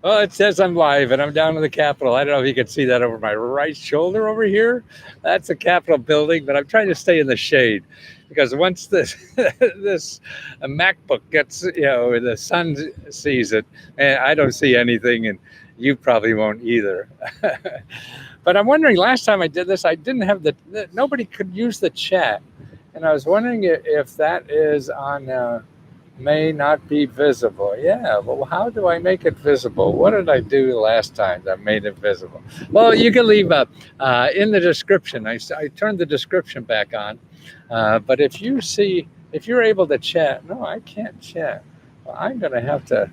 Well, it says I'm live and I'm down in the Capitol. I don't know if you can see that over my right shoulder over here. That's the Capitol building, but I'm trying to stay in the shade because once this this MacBook gets, the sun sees it, and I don't see anything, and you probably won't either. But I'm wondering, last time I did this, I didn't have nobody could use the chat, and I was wondering if that is on. May not be visible. Yeah, well, how do I make it visible? What did I do last time that made it visible? Well, you can leave up in the description. I turned the description back on. But if you're able to chat, no, I can't chat. Well, I'm going to have to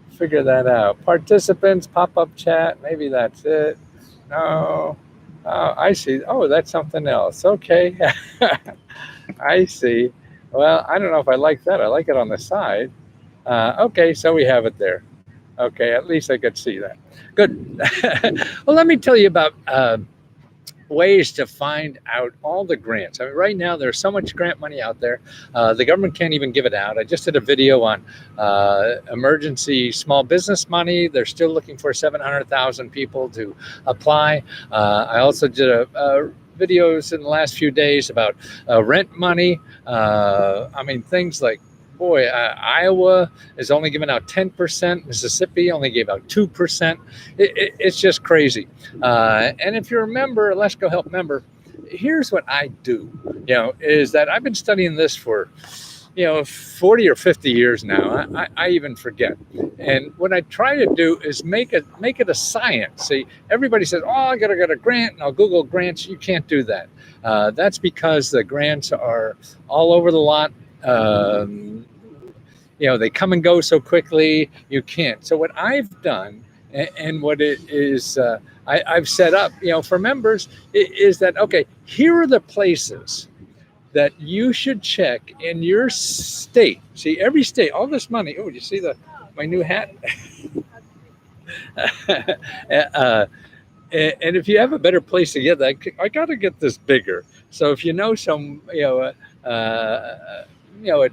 figure that out. Participants, pop-up chat, maybe that's it. No. Oh, I see. Oh, that's something else. Okay. I see. Well, I don't know if I like that. I like it on the side. Okay, so we have it there. Okay, at least I could see that. Good. Well, let me tell you about ways to find out all the grants. I mean, right now there's so much grant money out there. The government can't even give it out. I just did a video on emergency small business money. They're still looking for 700,000 people to apply. I also did a videos in the last few days about rent money. I mean, things like, boy, Iowa is only giving out 10%. Mississippi only gave out 2%. It's just crazy. And if you're a member, Let's Go Help member, here's what I do, is that I've been studying this for 40 or 50 years now. I even forget. And what I try to do is make it a science. See, everybody says, oh, I gotta get a grant and I'll Google grants. You can't do that. That's because the grants are all over the lot. They come and go so quickly, you can't. So what I've done and what it is I've set up, for members is that, okay, here are the places that you should check in your state. See, every state, all this money. Oh, you see my new hat? And if you have a better place to get that, I got to get this bigger. So if you know some, a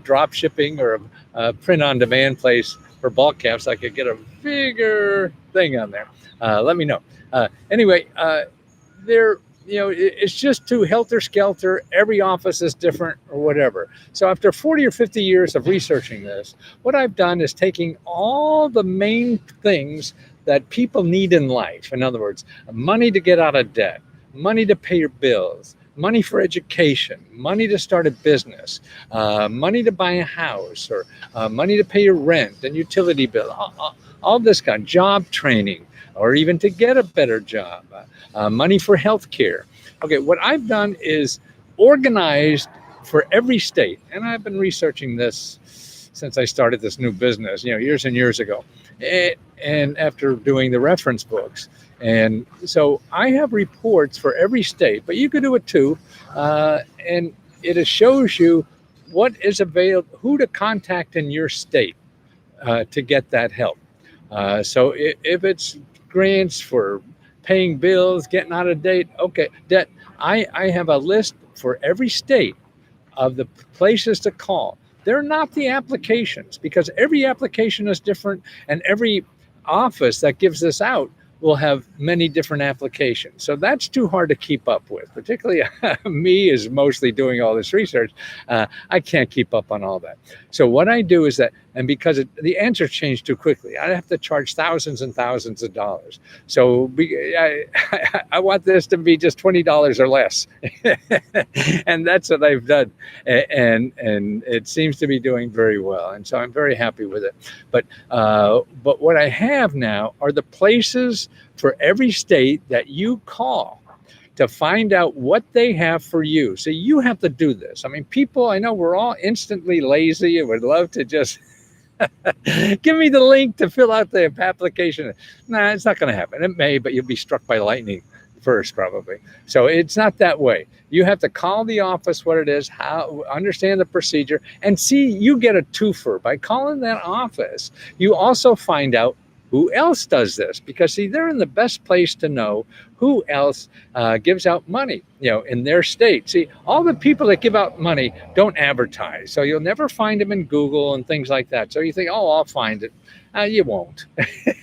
drop shipping or a print on demand place for bulk caps, I could get a bigger thing on there. Let me know. Anyway, it's just too helter-skelter. Every office is different or whatever. So after 40 or 50 years of researching this, what I've done is taking all the main things that people need in life. In other words, money to get out of debt, money to pay your bills, money for education, money to start a business, money to buy a house, or money to pay your rent and utility bill, all this kind of job training, or even to get a better job, money for health care. Okay, what I've done is organized for every state, and I've been researching this since I started this new business, years and years ago, and after doing the reference books. And so I have reports for every state, but you could do it too, and it shows you what is available, who to contact in your state to get that help. So if it's grants for paying bills, getting out of debt, I have a list for every state of the places to call. They're not the applications, because every application is different, and every office that gives this out will have many different applications. So that's too hard to keep up with, particularly me is mostly doing all this research. I can't keep up on all that. So what I do is that, and because the answers change too quickly, I have to charge thousands and thousands of dollars. So I want this to be just $20 or less. And that's what I've done. And it seems to be doing very well. And so I'm very happy with it. But what I have now are the places for every state that you call to find out what they have for you. So you have to do this. I mean, people, I know we're all instantly lazy and would love to just give me the link to fill out the application. Nah, it's not going to happen. It may, but you'll be struck by lightning first, probably. So it's not that way. You have to call the office, what it is, how, understand the procedure, and see, you get a twofer by calling that office. You also find out who else does this, because see, they're in the best place to know who else gives out money, in their state. See, all the people that give out money don't advertise, so you'll never find them in Google and things like that. So you think, oh, I'll find it. You won't.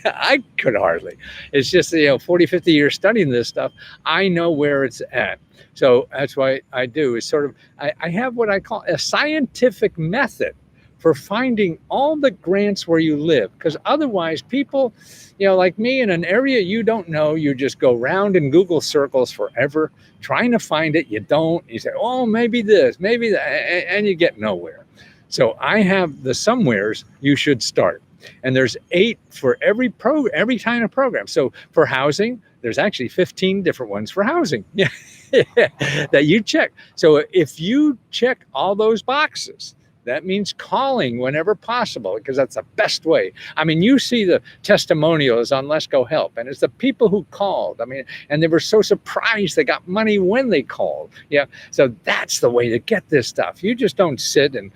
I could hardly. It's just 40, 50 years studying this stuff. I know where it's at. So that's why I do is sort of, I have what I call a scientific method for finding all the grants where you live. Because otherwise people, like me, in an area you don't know, you just go round in Google circles forever trying to find it. You don't. You say, oh, maybe this, maybe that, and you get nowhere. So I have the somewheres you should start. And there's 8 for every kind of program. So for housing, there's actually 15 different ones for housing that you check. So if you check all those boxes, that means calling whenever possible, because that's the best way. I mean, you see the testimonials on Let's Go Help, and it's the people who called. I mean, and they were so surprised they got money when they called. Yeah, so that's the way to get this stuff. You just don't sit and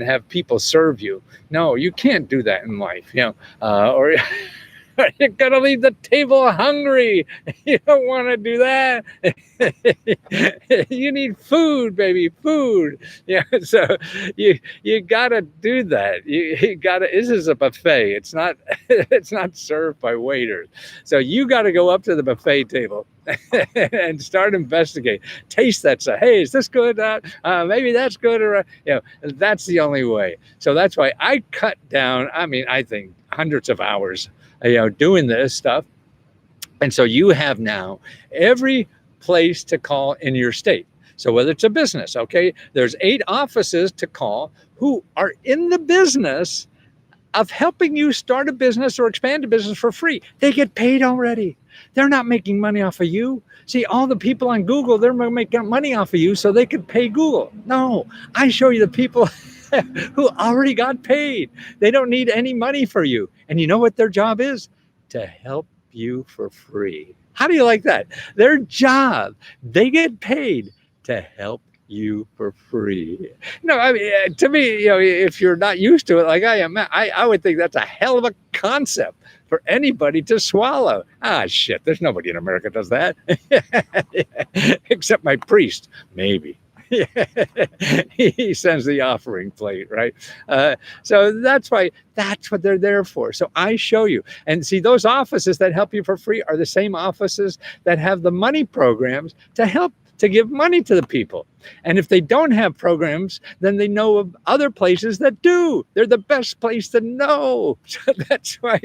have people serve you. No, you can't do that in life. Or you're gonna leave the table hungry. You don't want to do that. You need food, baby, food. So you gotta do that. You gotta. This is a buffet. It's not. It's not served by waiters. So you got to go up to the buffet table and start investigating. Taste that stuff. Hey, is this good? Maybe that's good. Or that's the only way. So that's why I cut down. I mean, I think hundreds of hours doing this stuff. And so you have now every place to call in your state. So whether it's a business, okay, there's 8 offices to call who are in the business of helping you start a business or expand a business for free. They get paid already. They're not making money off of you. See, all the people on Google, they're making money off of you so they could pay Google. No, I show you the people who already got paid. They don't need any money for you. And you know what their job is? To help you for free. How do you like that? Their job, they get paid to help you for free. I mean, to me, if you're not used to it like I am, I would think that's a hell of a concept for anybody to swallow. Shit, there's nobody in America does that. Except my priest, maybe. He sends the offering plate, right? So that's what they're there for. So I show you. And see, those offices that help you for free are the same offices that have the money programs to give money to the people. And if they don't have programs, then they know of other places that do. They're the best place to know. So that's why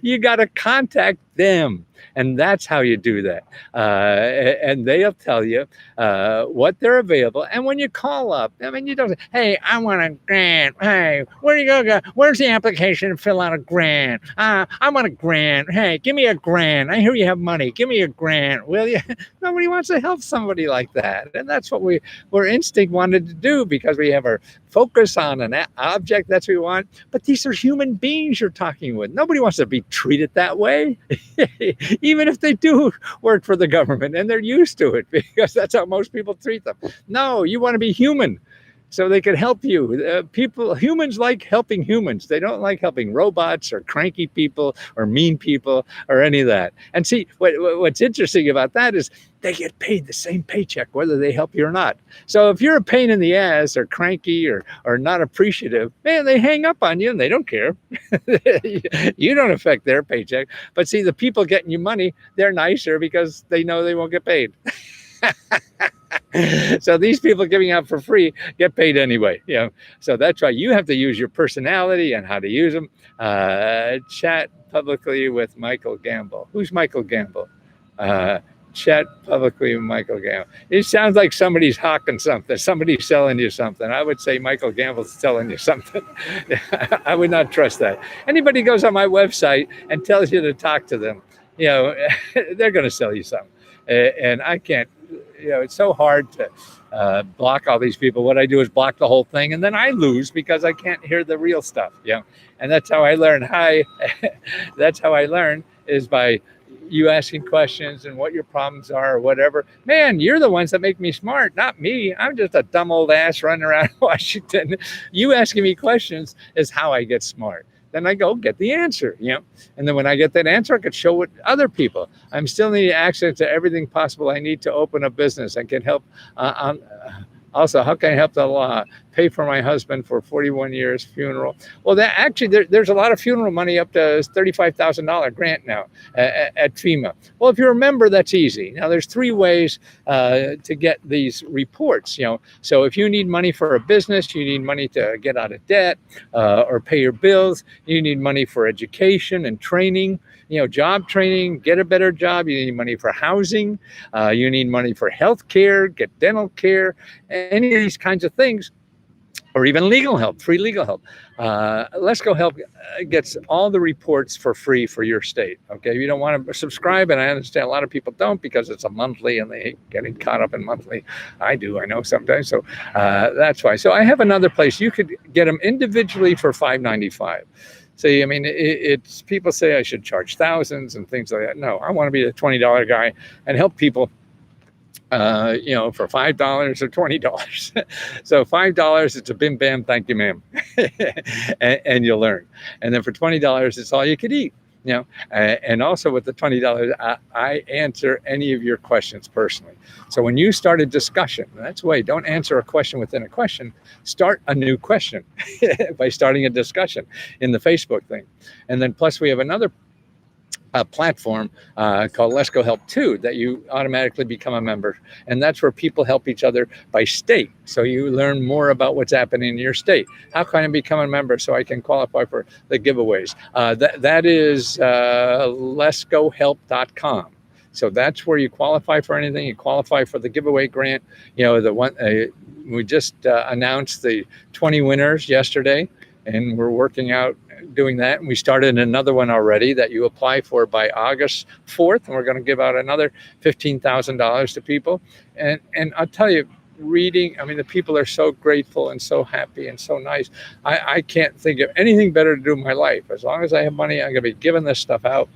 you got to contact them. And that's how you do that. And they'll tell you what they're available. And when you call up, I mean, you don't say, hey, I want a grant. Hey, where do you go? Where's the application to fill out a grant? I want a grant. Hey, give me a grant. I hear you have money. Give me a grant, will you? Nobody wants to help somebody like that. And that's what we're instinct wanted to do, because we have our focus on an object. That's what we want. But these are human beings you're talking with. Nobody wants to be treated that way. Even if they do work for the government and they're used to it, because that's how most people treat them. No, you want to be human so they can help you. Humans like helping humans. They don't like helping robots or cranky people or mean people or any of that. And see, what's interesting about that is they get paid the same paycheck whether they help you or not. So if you're a pain in the ass or cranky or not appreciative, man, they hang up on you and they don't care. You don't affect their paycheck. But see, the people getting you money, they're nicer because they know they won't get paid. So these people giving out for free get paid anyway. So that's why you have to use your personality and how to use them. Chat publicly with Michael Gamble. Who's Michael Gamble? Chat publicly with Michael Gamble. It sounds like somebody's hawking something. Somebody's selling you something. I would say Michael Gamble's selling you something. I would not trust that. Anybody goes on my website and tells you to talk to them, they're going to sell you something. And I can't, it's so hard to block all these people. What I do is block the whole thing, and then I lose because I can't hear the real stuff. And that's how I learn. That's how I learn, is by you asking questions and what your problems are or whatever. Man, you're the ones that make me smart, not me. I'm just a dumb old ass running around Washington. You asking me questions is how I get smart. then I go get the answer, and then when I get that answer, I could show it other people. I'm still needing access to everything possible I need to open a business. I can help also, how can I help the law pay for my husband for 41 years funeral? Well, that actually, there's a lot of funeral money up to $35,000 grant now at FEMA. Well, if you're a member, that's easy. Now, there's 3 ways to get these reports. So if you need money for a business, you need money to get out of debt or pay your bills, you need money for education and training. Job training, get a better job. You need money for housing. You need money for health care, get dental care, any of these kinds of things, or even legal help, free legal help. Let's Go Help gets all the reports for free for your state. Okay, you don't want to subscribe, and I understand a lot of people don't because it's a monthly and they hate getting caught up in monthly. I do, I know sometimes. So that's why. So I have another place. You could get them individually for $5.95. See, I mean, it's people say I should charge thousands and things like that. No, I want to be the $20 guy and help people, for $5 or $20. So $5, it's a bim bam, thank you, ma'am, and you'll learn. And then for $20, it's all you could eat. And also with the $20, I answer any of your questions personally. So when you start a discussion, that's the way, don't answer a question within a question, start a new question by starting a discussion in the Facebook thing. And then plus we have another platform called Let's Go Help 2 that you automatically become a member. And that's where people help each other by state. So you learn more about what's happening in your state. How can I become a member so I can qualify for the giveaways? That is letsgohelp.com. So that's where you qualify for anything. You qualify for the giveaway grant. The one we just announced the 20 winners yesterday, and we're working out doing that. And we started another one already that you apply for by August 4th. And we're going to give out another $15,000 to people. And I'll tell you, reading, I mean, the people are so grateful and so happy and so nice. I can't think of anything better to do in my life. As long as I have money, I'm going to be giving this stuff out.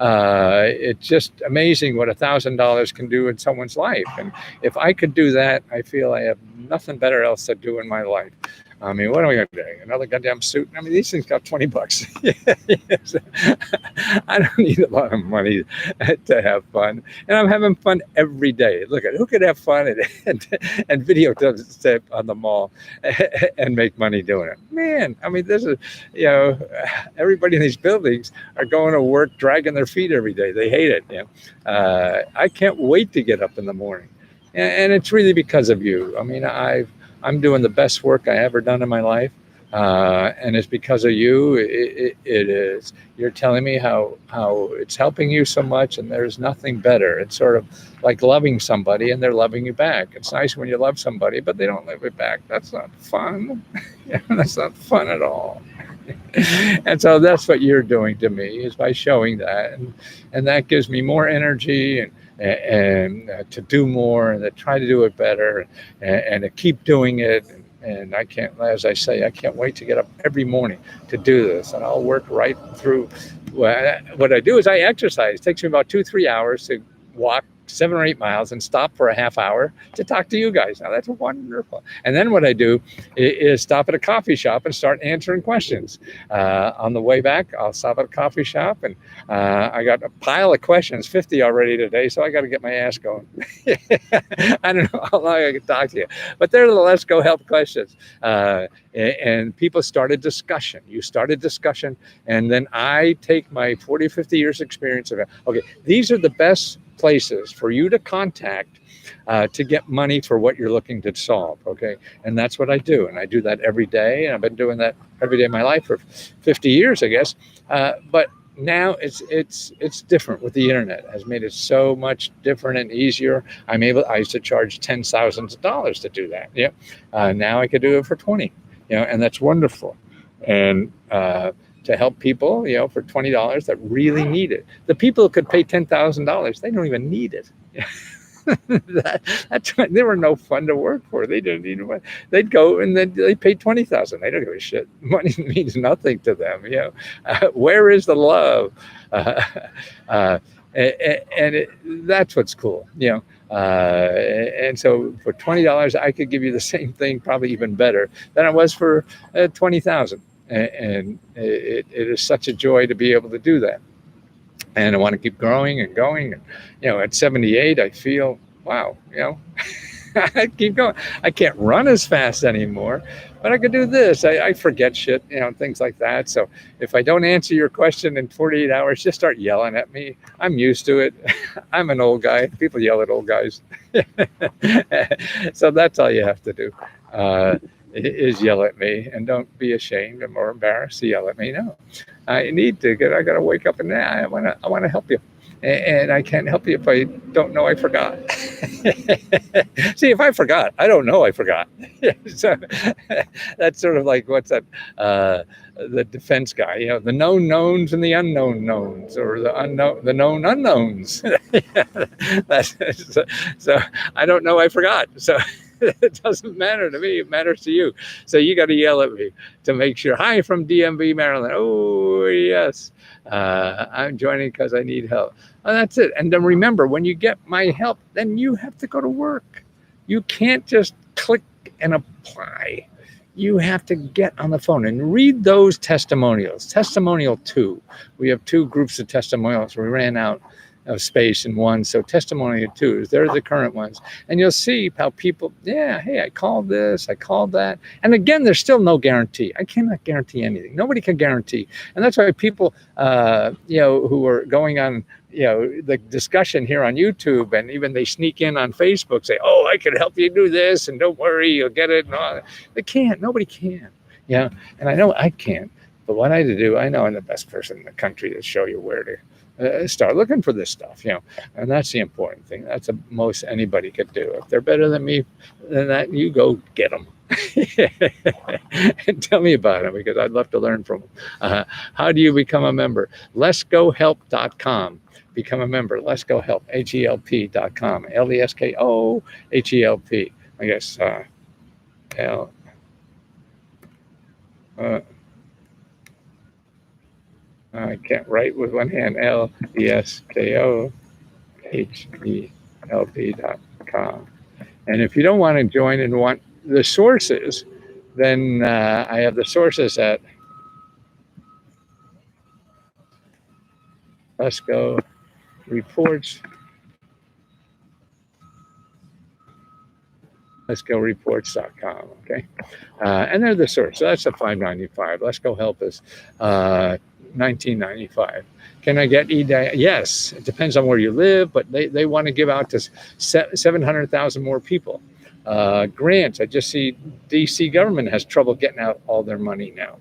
It's just amazing what $1,000 can do in someone's life. And if I could do that, I feel I have nothing better else to do in my life. I mean, what am I going to do? Another goddamn suit? I mean, these things got $20. I don't need a lot of money to have fun. And I'm having fun every day. Look at who could have fun and videotape on the mall and make money doing it. Man, I mean, this is, everybody in these buildings are going to work, dragging their feet every day. They hate it. I can't wait to get up in the morning. And it's really because of you. I mean, I'm doing the best work I ever done in my life. And it's because of you. It is. You're telling me how it's helping you so much, and there's nothing better. It's sort of like loving somebody and they're loving you back. It's nice when you love somebody, but they don't love you back. That's not fun. That's not fun at all. And so that's what you're doing to me, is by showing that. And that gives me more energy and to do more and to try to do it better and to keep doing it. And I can't, as I say, I can't wait to get up every morning to do this. And I'll work right through. What I do is I exercise. It takes me about 2-3 hours to walk 7 or 8 miles and stop for a half hour to talk to you guys. Now that's wonderful. And then what I do is stop at a coffee shop and start answering questions. On the way back, I'll stop at a coffee shop, and I got a pile of questions, 50 already today, so I got to get my ass going. I don't know how long I can talk to you, but they're the Let's Go Help questions. And people started discussion. You started discussion, and then I take my 40, 50 years experience of it. Okay, these are the best places for you to contact to get money for what you're looking to solve. Okay, and that's what I do, and I do that every day, and I've been doing that every day of my life for 50 years, I guess. But now it's different with the internet. It has made it so much different and easier. I used to charge tens of thousands of dollars to do that. Yeah, now I could do it for 20. And that's wonderful. And to help people, for $20 that really need it. The people who could pay $10,000, they don't even need it. They were no fun to work for. They didn't need money. They'd go and then they paid $20,000. They don't give a shit. Money means nothing to them. Where is the love? That's what's cool. And so for $20, I could give you the same thing, probably even better than it was for $20,000. and it is such a joy to be able to do that. And I want to keep growing and going. And, at 78, I feel, wow, I keep going. I can't run as fast anymore, but I could do this. I forget shit, things like that. So if I don't answer your question in 48 hours, just start yelling at me. I'm used to it. I'm an old guy. People yell at old guys. So that's all you have to do. Is yell at me, and don't be ashamed or embarrassed to yell at me. No, I need to I got to wake up and I want to help you, and I can't help you if I don't know I forgot. See, if I forgot, I don't know I forgot. So that's sort of like what's that? The defense guy, the known knowns and the unknown knowns, or the known unknowns. So I don't know I forgot. So. It doesn't matter to me. It matters to you. So you got to yell at me to make sure. Hi from DMV, Maryland. Oh, yes. I'm joining because I need help. And that's it. And then remember, when you get my help, then you have to go to work. You can't just click and apply. You have to get on the phone and read those testimonials. Testimonial 2. We have 2 groups of testimonials. We ran out of space in one. So testimonial 2, they're the current ones. And you'll see how people, hey, I called this, I called that. And again, there's still no guarantee. I cannot guarantee anything. Nobody can guarantee. And that's why people, who are going on, the discussion here on YouTube, and even they sneak in on Facebook, say, oh, I can help you do this, and don't worry, you'll get it. And all. They can't. Nobody can. And I know I can't. But what I do, I know I'm the best person in the country to show you where to start looking for this stuff, and that's the important thing. That's the most anybody could do. If they're better than me, then that you go get them. And tell me about them, because I'd love to learn from them. How do you become a member? LesGoHelp.com. Become a member. LesGoHelp, HELP.com. LESKOHELP. I guess I can't write with one hand. LESKOHELP.com. And if you don't want to join and want the sources, then I have the sources at Let's Go Reports. Let'sGoReports.com. Okay, and they're the source. So that's the $5.95. Let's Go Help is $19.95. Can I get EDI? Yes, it depends on where you live, but they want to give out to 700,000 more people. Grants. I just see DC government has trouble getting out all their money now.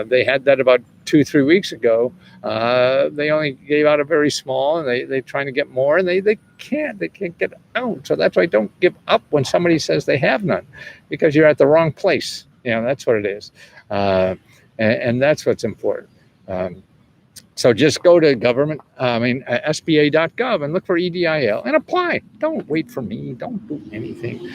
They had that about 2-3 weeks ago. They only gave out a very small, and they're trying to get more, and they can't get out. So that's why don't give up when somebody says they have none, because you're at the wrong place. That's what it is. And that's what's important. So just go to SBA.gov and look for EDIL and apply. Don't wait for me. Don't do anything.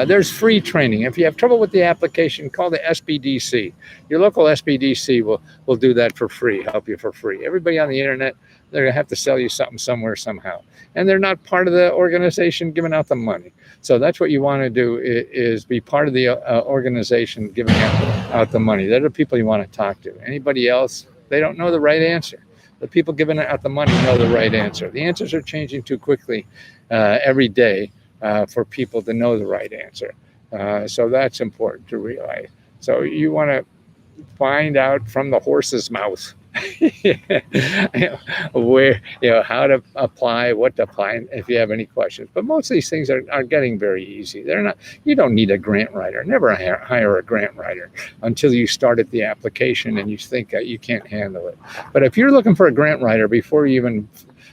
There's free training. If you have trouble with the application, call the SBDC. Your local SBDC will do that for free, help you for free. Everybody on the internet, they're going to have to sell you something somewhere, somehow. And they're not part of the organization giving out the money. So that's what you want to do, is be part of the organization giving out the money. They're the people you want to talk to. Anybody else, they don't know the right answer. The people giving out the money know the right answer. The answers are changing too quickly every day for people to know the right answer. So that's important to realize. So you want to find out from the horse's mouth where, how to apply, what to apply, and if you have any questions. But most of these things are getting very easy. They're not. You don't need a grant writer. Never hire a grant writer until you started the application and you think you can't handle it. But if you're looking for a grant writer before you even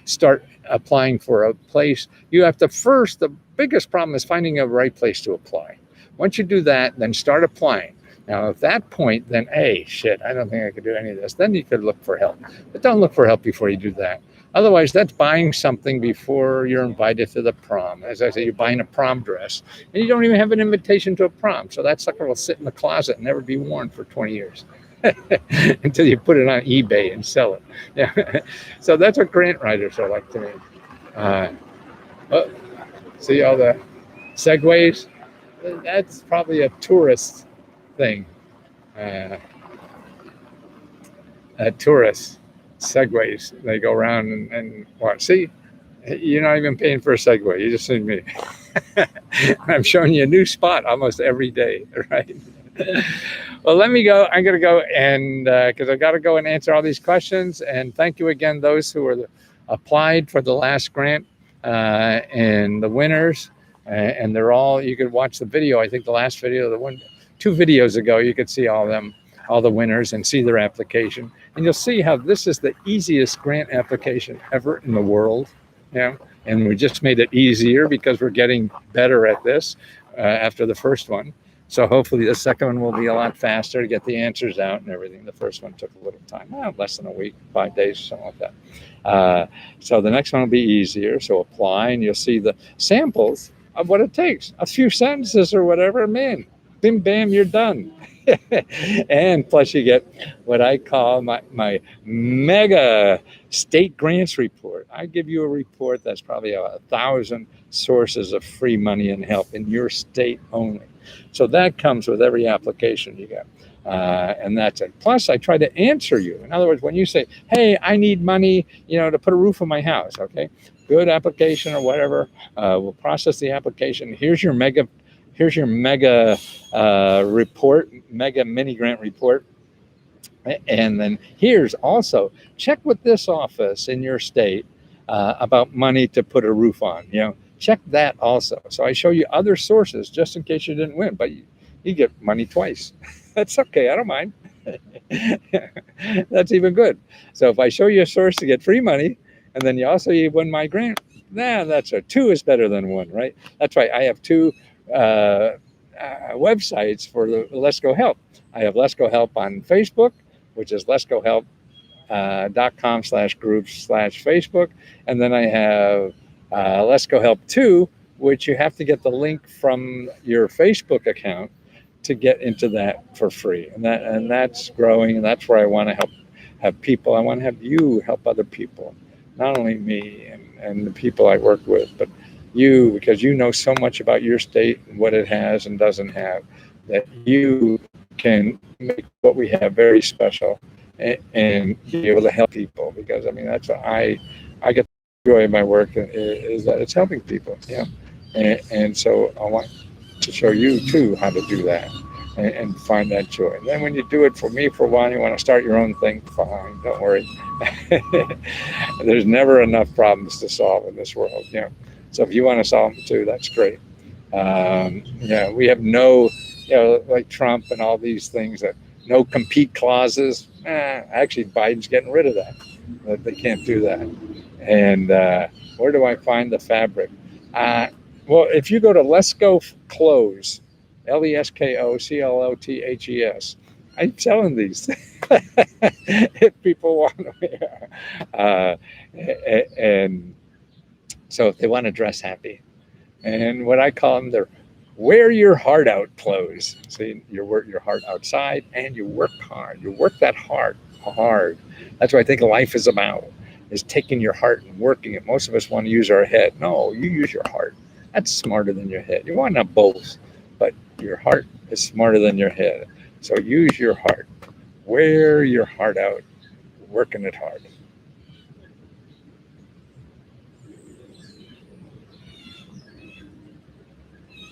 start applying for a place, you have to first. The biggest problem is finding a right place to apply. Once you do that, then start applying. Now, at that point, then, hey, shit, I don't think I could do any of this. Then you could look for help. But don't look for help before you do that. Otherwise, that's buying something before you're invited to the prom. As I say, you're buying a prom dress, and you don't even have an invitation to a prom. So that sucker will sit in the closet and never be worn for 20 years until you put it on eBay and sell it. Yeah. So that's what grant writers are like to me. See all the segues? That's probably a tourist thing. tourists, segways. They go around and watch. See, you're not even paying for a Segway. You just seen me. I'm showing you a new spot almost every day, right? Well, let me go. I'm going to go and because I got to go and answer all these questions. And thank you again, those who are applied for the last grant and the winners. And they're all, you could watch the video. I think the last video, the one, 2 videos ago, you could see all of them, all the winners, and see their application. And you'll see how this is the easiest grant application ever in the world. Yeah. And we just made it easier because we're getting better at this after the first one. So hopefully the second one will be a lot faster to get the answers out and everything. The first one took a little time, less than a week, 5 days, something like that. So the next one will be easier. So apply and you'll see the samples of what it takes. A few sentences or whatever, man, bim, bam, you're done. And plus you get what I call my mega state grants report. I give you a report that's probably 1,000 sources of free money and help in your state only. So that comes with every application you get. And that's it. Plus, I try to answer you. In other words, when you say, hey, I need money, to put a roof on my house, okay? Good application or whatever. We'll process the application. Here's your mega report, mega mini grant report. And then here's also, check with this office in your state about money to put a roof on, check that also. So I show you other sources just in case you didn't win, but you get money twice. That's okay, I don't mind. That's even good. So if I show you a source to get free money, and then you win my grant, that's 2 is better than 1, right? That's right, I have 2 websites for the Let's Go Help. I have Let's Go Help on Facebook, which is letsgohelp.com/groups/Facebook. And then I have Let's Go Help 2, which you have to get the link from your Facebook account to get into that for free. And that's growing, and that's where I want to have people. I want to have you help other people, not only me and the people I work with, but you, because you know so much about your state and what it has and doesn't have, that you can make what we have very special and be able to help people. Because that's what I get the joy of my work is that it's helping people. And so I want to show you too how to do that and find that joy. And then when you do it for me for a while, you want to start your own thing, fine, don't worry. There's never enough problems to solve in this world. So if you want to solve them too, that's great. We have no, like Trump and all these things, that no compete clauses. Actually, Biden's getting rid of that. They can't do that. And where do I find the fabric? Well, if you go to Let's Go Clothes, LESKOCLOTHES, I'm selling these if people want to wear. And so if they want to dress happy, and what I call them, they're wear your heart out clothes. See, you work your heart outside and you work hard. You work that hard. That's what I think life is about, is taking your heart and working it. Most of us want to use our head. No, you use your heart. That's smarter than your head. You want to have both, but your heart is smarter than your head. So use your heart. Wear your heart out, working it hard.